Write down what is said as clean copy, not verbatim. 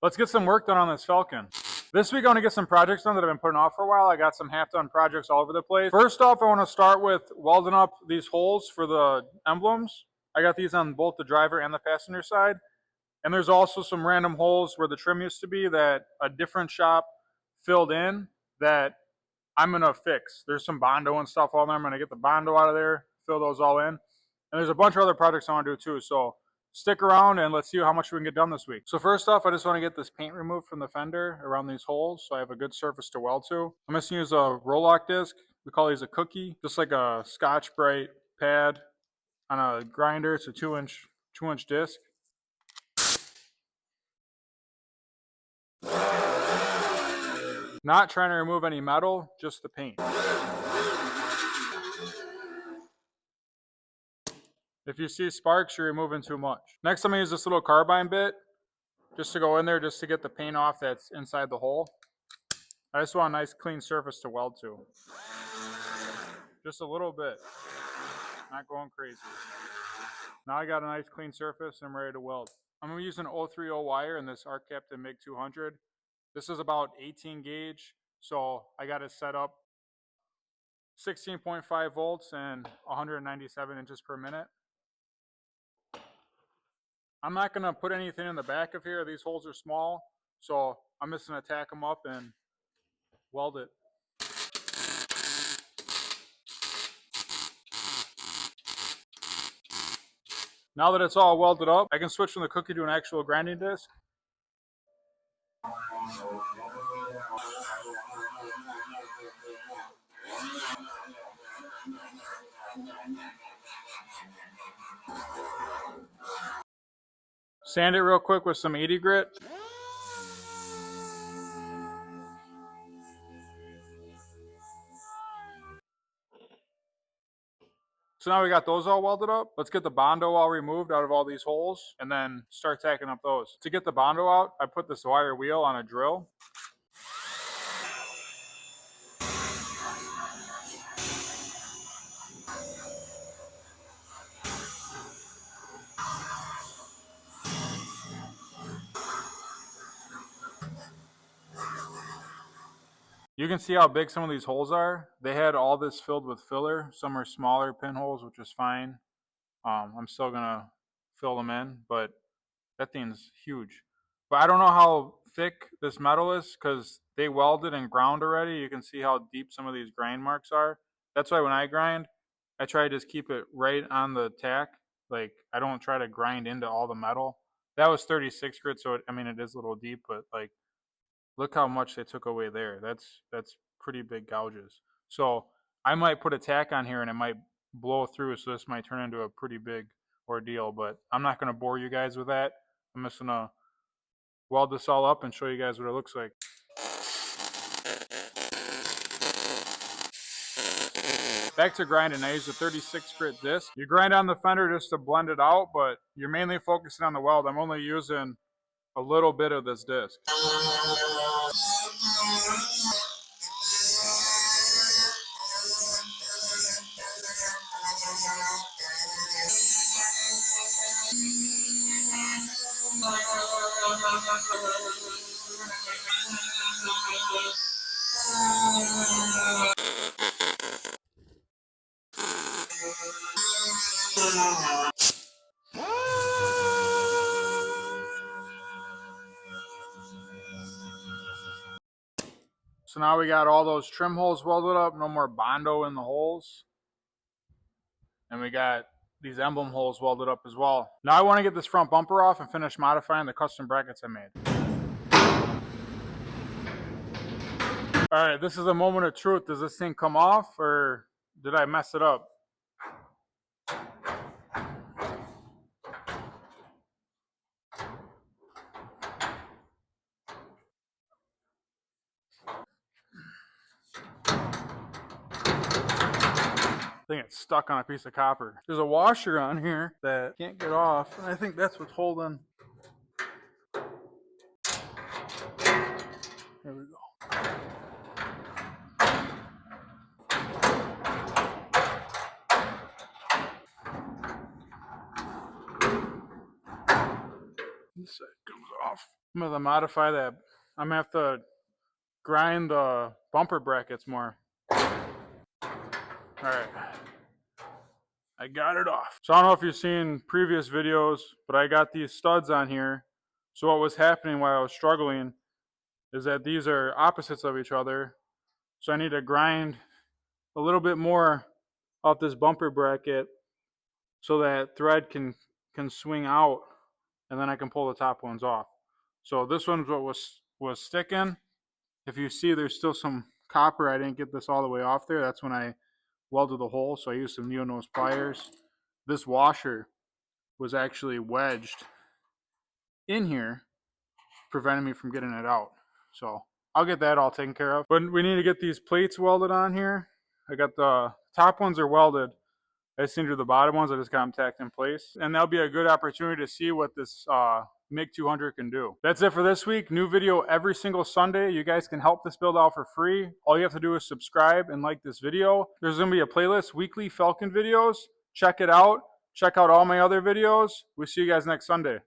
Let's get some work done on this Falcon. This week I want to get some projects done that I've been putting off for a while. I got some half-done projects all over the place. First off, I want to start with welding up these holes for the emblems. I got these on both the driver and the passenger side. And there's also some random holes where the trim used to be that a different shop filled in that I'm going to fix. There's some Bondo and stuff on there. I'm going to get the Bondo out of there, fill those all in. And there's a bunch of other projects I want to do too. So stick around and let's see how much we can get done this week. So first off, I just want to get this paint removed from the fender around these holes so I have a good surface to weld to. I'm just going to use a roll-lock disc. We call these a cookie, just like a Scotch-Brite pad on a grinder. It's a 2-inch disc. Not trying to remove any metal, just the paint. If you see sparks, you're removing too much. Next, I'm going to use this little carbine bit just to go in there just to get the paint off that's inside the hole. I just want a nice clean surface to weld to. Just a little bit. Not going crazy. Now I got a nice clean surface and I'm ready to weld. I'm going to use an 030 wire in this Arc Captain MiG 200. This is about 18 gauge, so I got it set up 16.5 volts and 197 inches per minute. I'm not going to put anything in the back of here. These holes are small, so I'm just going to tack them up and weld it. Now that it's all welded up, I can switch from the cookie to an actual grinding disc. Sand it real quick with some 80 grit. So now we got those all welded up. Let's get the Bondo all removed out of all these holes and then start tacking up those. To get the Bondo out, I put this wire wheel on a drill. You can see how big some of these holes are. They had all this filled with filler. Some are smaller pinholes, which is fine. I'm still gonna fill them in, but that thing's huge. But I don't know how thick this metal is because they welded and ground already. You can see how deep some of these grind marks are. That's why when I grind, I try to just keep it right on the tack. Like I don't try to grind into all the metal. That was 36 grit, so I mean it is a little deep, but like look how much they took away there. That's pretty big gouges. So I might put a tack on here and it might blow through, so this might turn into a pretty big ordeal, but I'm not going to bore you guys with that. I'm just going to weld this all up and show you guys what it looks like. Back to grinding, I use a 36 grit disc. You grind on the fender just to blend it out, but you're mainly focusing on the weld. I'm only using a little bit of this disc. So now we got all those trim holes welded up, no more Bondo in the holes. And we got these emblem holes welded up as well. Now I want to get this front bumper off and finish modifying the custom brackets I made. All right, this is a moment of truth. Does this thing come off or did I mess it up? I think it's stuck on a piece of copper. There's a washer on here that can't get off, and I think that's what's holding. There we go. This side comes off. I'm gonna modify that. I'm gonna have to grind the bumper brackets more. Alright. I got it off. So I don't know if you've seen previous videos, but I got these studs on here. So what was happening while I was struggling is that these are opposites of each other. So I need to grind a little bit more off this bumper bracket so that thread can swing out, and then I can pull the top ones off. So this one's what was sticking. If you see there's still some copper, I didn't get this all the way off there. That's when I welded the hole, so I used some neo-nose pliers. This washer was actually wedged in here, preventing me from getting it out. So I'll get that all taken care of. But we need to get these plates welded on here. I got the top ones are welded. I just need to do the bottom ones. I just got them tacked in place. And that'll be a good opportunity to see what this MiG 200 can do. That's it for this week. New video every single Sunday. You guys can help this build out for free. All you have to do is subscribe and like this video. There's going to be a playlist, weekly Falcon videos. Check it out. Check out all my other videos. We'll see you guys next Sunday.